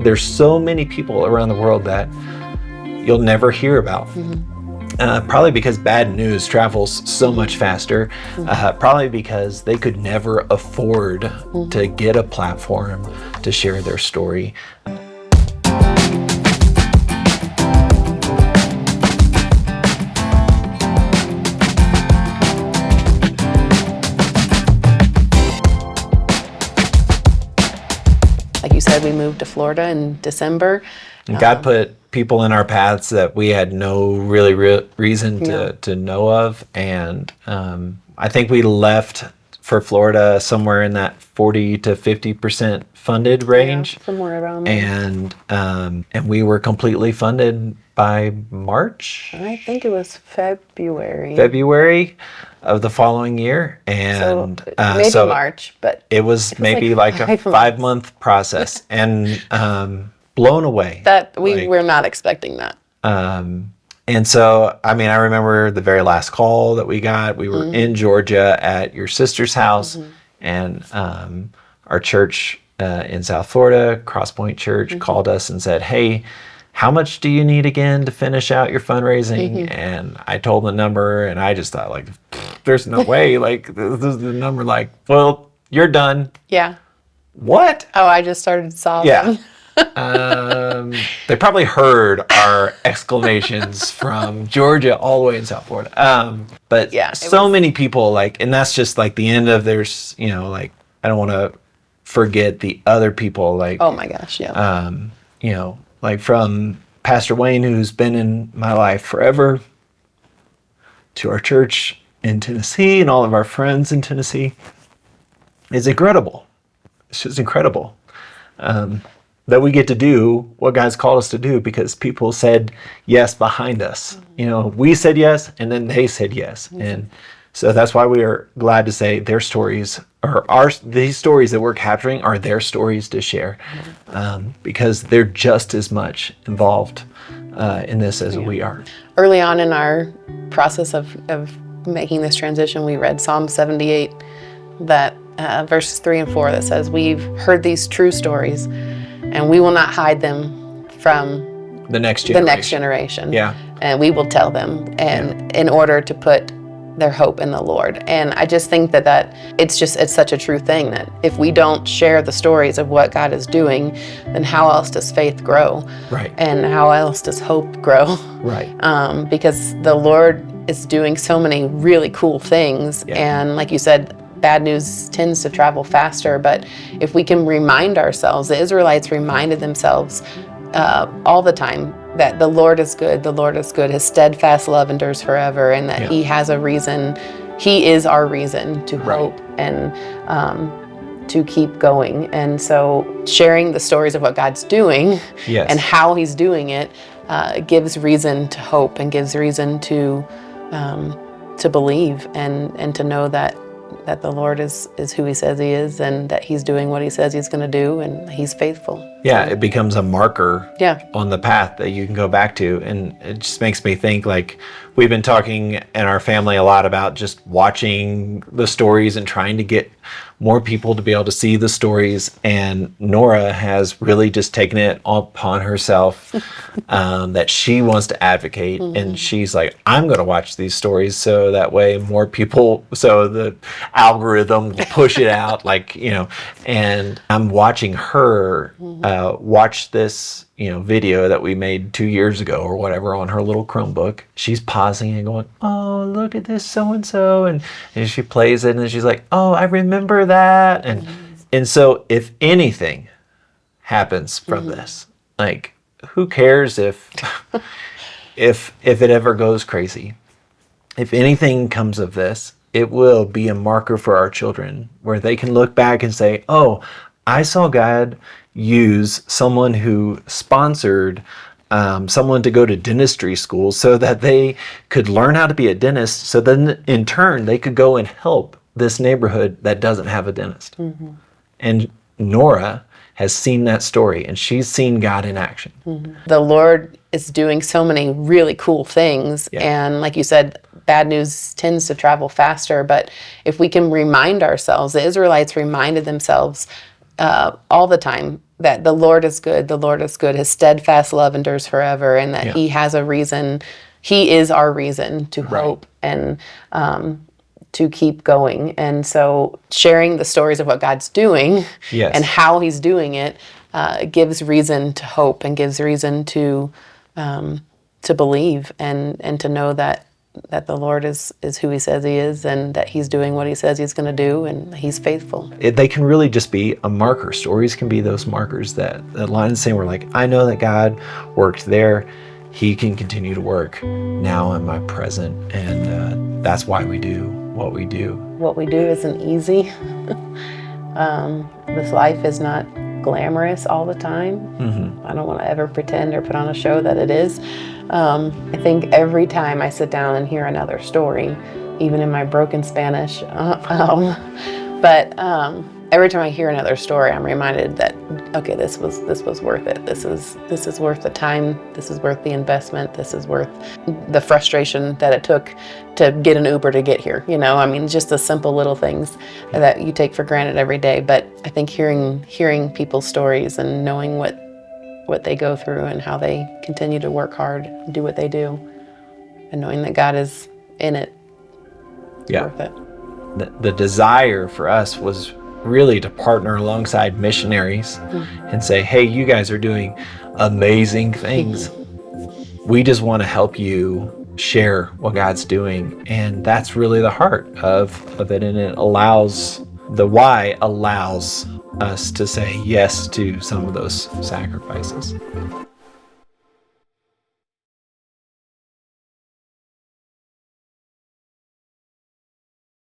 there's so many people around the world that you'll never hear about. Probably because bad news travels so much faster. Probably because they could never afford to get a platform to share their story. Like you said, we moved to Florida in December. And God put people in our paths that we had no really reason to know of. And I think we left for Florida somewhere in that 40 to 50% funded range. Yeah, somewhere around there. And we were completely funded by March. I think it was February. February of the following year. And maybe March, but it was maybe like a 5-month process. And blown away. That we were not expecting that. And so, I mean, I remember the very last call that we got. We were in Georgia at your sister's house, and our church in South Florida, Cross Point Church, called us and said, "Hey, how much do you need again to finish out your fundraising?" And I told the number, and I just thought, like, there's no way. Like, this is the number. Like, well, you're done. Yeah. What? Oh, I just started sobbing. Yeah. They probably heard our exclamations from Georgia all the way in South Florida. But yeah, so many people, like, and that's just like the end of there's, you know, like, I don't want to forget the other people, like, oh my gosh, yeah. You know, like from Pastor Wayne, who's been in my life forever, to our church in Tennessee and all of our friends in Tennessee. It's incredible. It's just incredible. That we get to do what God's called us to do because people said yes behind us. You know, we said yes, and then they said yes. And so that's why we are glad to say their stories, or these stories that we're capturing are their stories to share, because they're just as much involved in this as we are. Early on in our process of making this transition, we read Psalm 78, that verses 3 and 4 that says, "We've heard these true stories, and we will not hide them from the next generation. Yeah. And we will tell them, and in order to put their hope in the Lord." And I just think that it's such a true thing that if we don't share the stories of what God is doing, then how else does faith grow? Right. And how else does hope grow? Right. Because the Lord is doing so many really cool things. Yeah. And like you said, bad news tends to travel faster, but if we can remind ourselves, the Israelites reminded themselves all the time that the Lord is good, His steadfast love endures forever, and that He has a reason, He is our reason to hope and to keep going. And so sharing the stories of what God's doing and how He's doing it gives reason to hope and gives reason to believe and to know that the Lord is who He says He is, and that He's doing what He says He's going to do, and He's faithful. Yeah, it becomes a marker on the path that you can go back to. And it just makes me think, like, we've been talking in our family a lot about just watching the stories and trying to get more people to be able to see the stories. And Nora has really just taken it upon herself that she wants to advocate. And she's like, I'm going to watch these stories so that way more people, so the algorithm will push it out, like, you know. And I'm watching her watch this, you know, video that we made 2 years ago or whatever on her little Chromebook. She's pausing and going, "Oh, look at this so-and-so." And she plays it and she's like, "Oh, I remember that." And so if anything happens from this, like, who cares if it ever goes crazy? If anything comes of this, it will be a marker for our children where they can look back and say, "Oh, I saw God use someone who sponsored someone to go to dentistry school so that they could learn how to be a dentist, so then in turn they could go and help this neighborhood that doesn't have a dentist." And Nora has seen that story, and she's seen God in action. The Lord is doing so many really cool things, and like you said, bad news tends to travel faster, but if we can remind ourselves, the Israelites reminded themselves all the time that the Lord is good, the Lord is good. His steadfast love endures forever, and that He has a reason. He is our reason to hope and to keep going. And so sharing the stories of what God's doing and how He's doing it gives reason to hope and gives reason to believe and to know that the Lord is who He says He is, and that He's doing what He says He's going to do, and He's faithful. They can really just be a marker. Stories can be those markers that line the same. We're like, I know that God worked there. He can continue to work now in my present, and that's why we do what we do. What we do isn't easy. This life is not glamorous all the time. Mm-hmm. I don't want to ever pretend or put on a show that it is. I think every time I sit down and hear another story, even in my broken Spanish, but every time I hear another story, I'm reminded that, okay, this was worth it. This is worth the time. This is worth the investment. This is worth the frustration that it took to get an Uber to get here. I mean, just the simple little things that you take for granted every day. But I think hearing people's stories and knowing what they go through and how they continue to work hard and do what they do, and knowing that God is in it, it's worth it. The desire for us was really to partner alongside missionaries and say, hey, you guys are doing amazing things. We just want to help you share what God's doing. And that's really the heart of it. And the why allows us to say yes to some of those sacrifices.